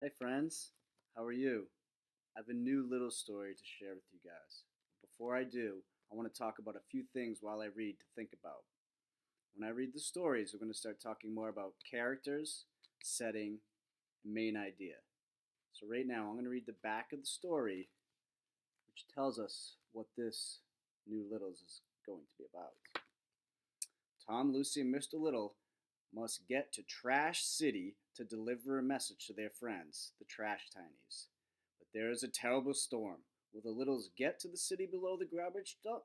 Hey friends, how are you? I have a new little story to share with you guys. Before I do, I want to talk about a few things while I read to think about. When I read the stories, we're going to start talking more about characters, setting, and main idea. So, right now, I'm going to read the back of the story, which tells us what this new Littles is going to be about. Tom, Lucy, and Mr. Little must get to Trash City to deliver a message to their friends, the Trash Tinies. But there is a terrible storm. Will the Littles get to the city below the garbage dump?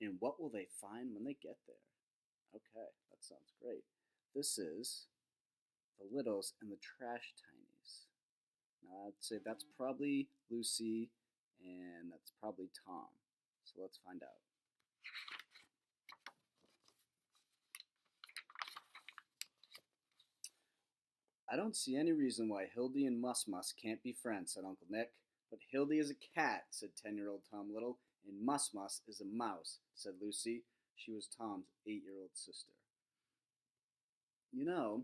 And what will they find when they get there? Okay, that sounds great. This is the Littles and the Trash Tinies. Now I'd say that's probably Lucy and that's probably Tom. So let's find out. I don't see any reason why Hildy and Mus can't be friends, said Uncle Nick. But Hildy is a cat, said 10-year-old Tom Little, and Mus is a mouse, said Lucy. She was Tom's 8-year-old sister. You know,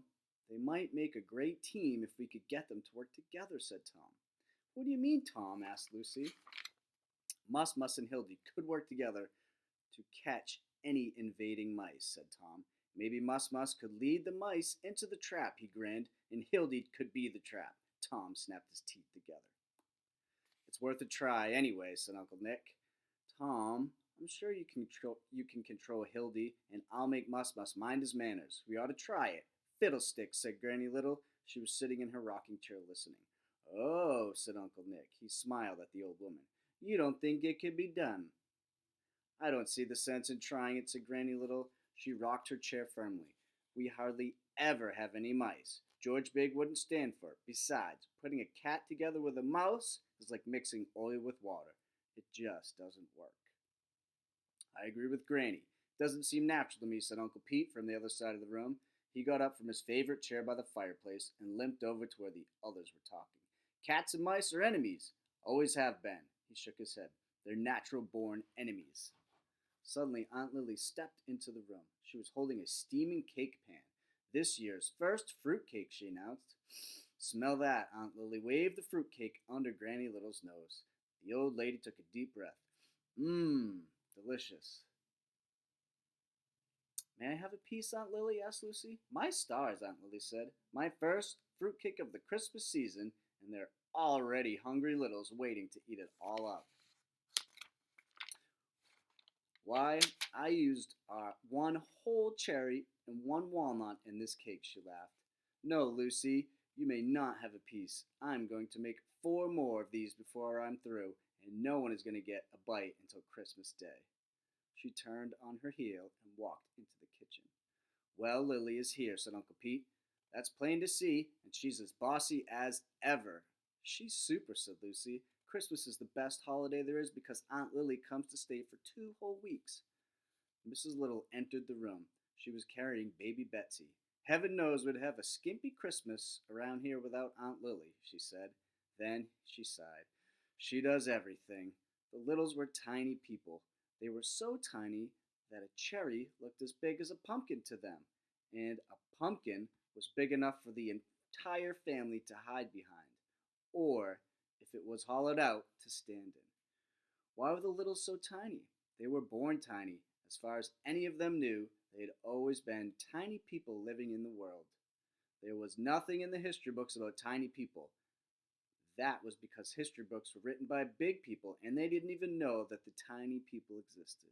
they might make a great team if we could get them to work together, said Tom. What do you mean, Tom? Asked Lucy. Mus and Hildy could work together to catch any invading mice, said Tom. Maybe Mus could lead the mice into the trap, he grinned, and Hildy could be the trap. Tom snapped his teeth together. It's worth a try anyway, said Uncle Nick. Tom, I'm sure you can control Hildy, and I'll make Mus mind his manners. We ought to try it. Fiddlesticks, said Granny Little. She was sitting in her rocking chair listening. Oh, said Uncle Nick. He smiled at the old woman. You don't think it could be done? I don't see the sense in trying it, said Granny Little. She rocked her chair firmly. We hardly ever have any mice. George Big wouldn't stand for it. Besides, putting a cat together with a mouse is like mixing oil with water. It just doesn't work. I agree with Granny. It doesn't seem natural to me, said Uncle Pete from the other side of the room. He got up from his favorite chair by the fireplace and limped over to where the others were talking. Cats and mice are enemies. Always have been. He shook his head. They're natural born enemies. Suddenly, Aunt Lily stepped into the room. She was holding a steaming cake pan. This year's first fruit cake, she announced. Smell that, Aunt Lily waved the fruit cake under Granny Little's nose. The old lady took a deep breath. Mmm, delicious. May I have a piece, Aunt Lily? Asked Lucy. My stars, Aunt Lily said. My first fruitcake of the Christmas season, and they're already hungry littles waiting to eat it all up. Why, I used one whole cherry and one walnut in this cake, she laughed. No, Lucy, you may not have a piece. I'm going to make 4 more of these before I'm through, and no one is going to get a bite until Christmas Day. She turned on her heel and walked into the kitchen. Well, Lily is here, said Uncle Pete. That's plain to see, and she's as bossy as ever. She's super, said Lucy. Christmas is the best holiday there is because Aunt Lily comes to stay for 2 whole weeks. Mrs. Little entered the room. She was carrying baby Betsy. Heaven knows we'd have a skimpy Christmas around here without Aunt Lily, she said. Then she sighed. She does everything. The Littles were tiny people. They were so tiny that a cherry looked as big as a pumpkin to them, and a pumpkin was big enough for the entire family to hide behind, or, if it was hollowed out, to stand in. Why were the Littles so tiny? They were born tiny. As far as any of them knew, they had always been tiny people living in the world. There was nothing in the history books about tiny people. That was because history books were written by big people, and they didn't even know that the tiny people existed.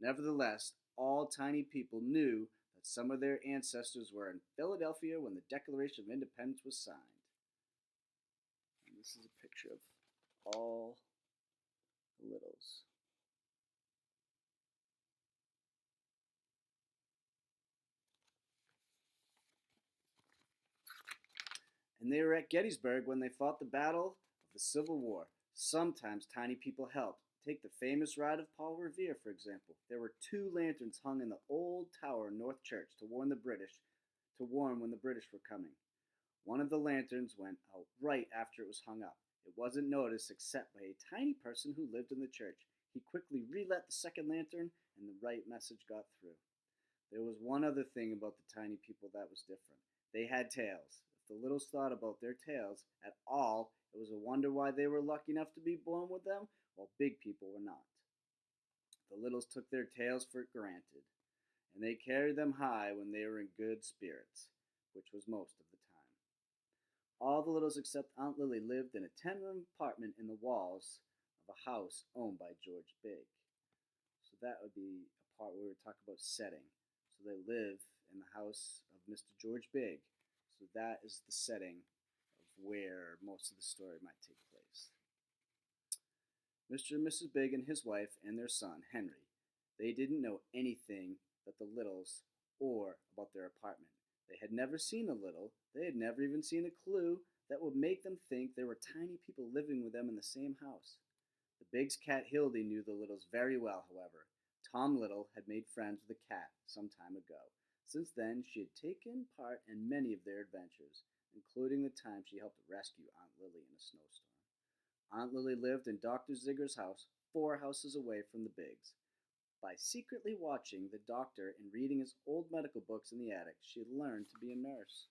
Nevertheless, all tiny people knew that some of their ancestors were in Philadelphia when the Declaration of Independence was signed. And this is a picture of all the Littles. And they were at Gettysburg when they fought the Battle of the Civil War. Sometimes tiny people helped. Take the famous ride of Paul Revere, for example. There were 2 lanterns hung in the old tower in North Church to warn when the British were coming. One of the lanterns went out right after it was hung up. It wasn't noticed except by a tiny person who lived in the church. He quickly relit the second lantern, and the right message got through. There was one other thing about the tiny people that was different. They had tails. the littles thought about their tails at all, it was a wonder why they were lucky enough to be born with them, while big people were not. The littles took their tails for granted, and they carried them high when they were in good spirits, which was most of the time. All the littles except Aunt Lily lived in a 10-room apartment in the walls of a house owned by George Big. So that would be a part where we would talk about setting. So they live in the house of Mr. George Big. So that is the setting of where most of the story might take place. Mr. and Mrs. Big and his wife and their son, Henry, they didn't know anything but the littles or about their apartment. They had never seen a little, they had never even seen a clue that would make them think there were tiny people living with them in the same house. The Big's cat Hildy knew the Littles very well, however. Tom Little had made friends with the cat some time ago. Since then, she had taken part in many of their adventures, including the time she helped rescue Aunt Lily in a snowstorm. Aunt Lily lived in Dr. Zigger's house, 4 houses away from the Bigs. By secretly watching the doctor and reading his old medical books in the attic, she had learned to be a nurse.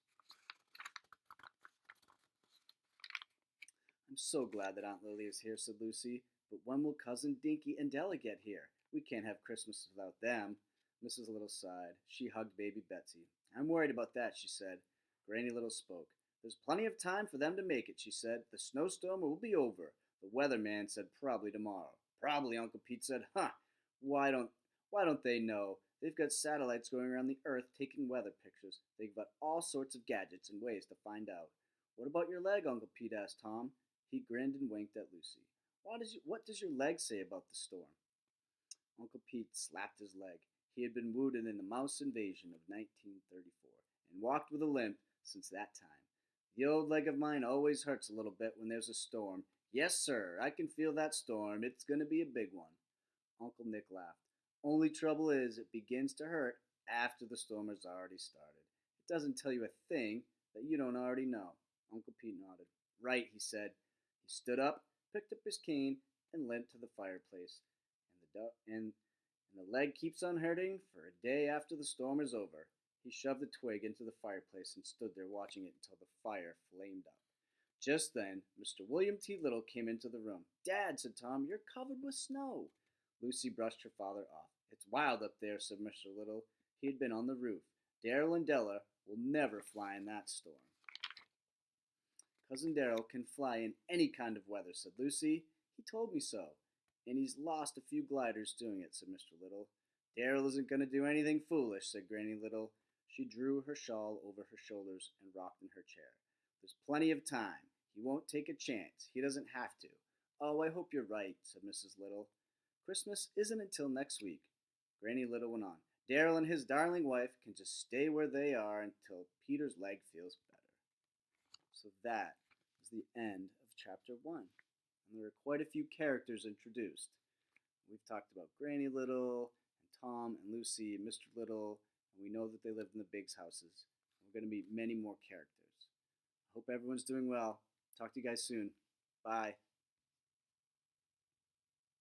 I'm so glad that Aunt Lily is here, said Lucy. But when will Cousin Dinky and Della get here? We can't have Christmas without them. Mrs. Little sighed. She hugged baby Betsy. I'm worried about that, she said. Granny Little spoke. There's plenty of time for them to make it, she said. The snowstorm will be over. The weatherman said probably tomorrow. Probably, Uncle Pete said. Huh. Why don't they know? They've got satellites going around the earth taking weather pictures. They've got all sorts of gadgets and ways to find out. What about your leg, Uncle Pete asked Tom. He grinned and winked at Lucy. What does your leg say about the storm? Uncle Pete slapped his leg. He had been wounded in the mouse invasion of 1934 and walked with a limp since that time. The old leg of mine always hurts a little bit when there's a storm. Yes, sir, I can feel that storm. It's going to be a big one. Uncle Nick laughed. Only trouble is, it begins to hurt after the storm has already started. It doesn't tell you a thing that you don't already know. Uncle Pete nodded. Right, he said. He stood up, picked up his cane, and limped to the fireplace. And the leg keeps on hurting for a day after the storm is over. He shoved a twig into the fireplace and stood there watching it until the fire flamed up. Just then, Mr. William T. Little came into the room. Dad, said Tom, you're covered with snow. Lucy brushed her father off. It's wild up there, said Mr. Little. He had been on the roof. Darrell and Della will never fly in that storm. Cousin Darrell can fly in any kind of weather, said Lucy. He told me so. And he's lost a few gliders doing it, said Mr. Little. Darrell isn't going to do anything foolish, said Granny Little. She drew her shawl over her shoulders and rocked in her chair. There's plenty of time. He won't take a chance. He doesn't have to. Oh, I hope you're right, said Mrs. Little. Christmas isn't until next week. Granny Little went on. Darrell and his darling wife can just stay where they are until Peter's leg feels better. So that is the end of chapter 1. And there are quite a few characters introduced. We've talked about Granny Little, and Tom, and Lucy, and Mr. Little, and we know that they lived in the Biggs' houses. We're going to meet many more characters. I hope everyone's doing well. Talk to you guys soon. Bye.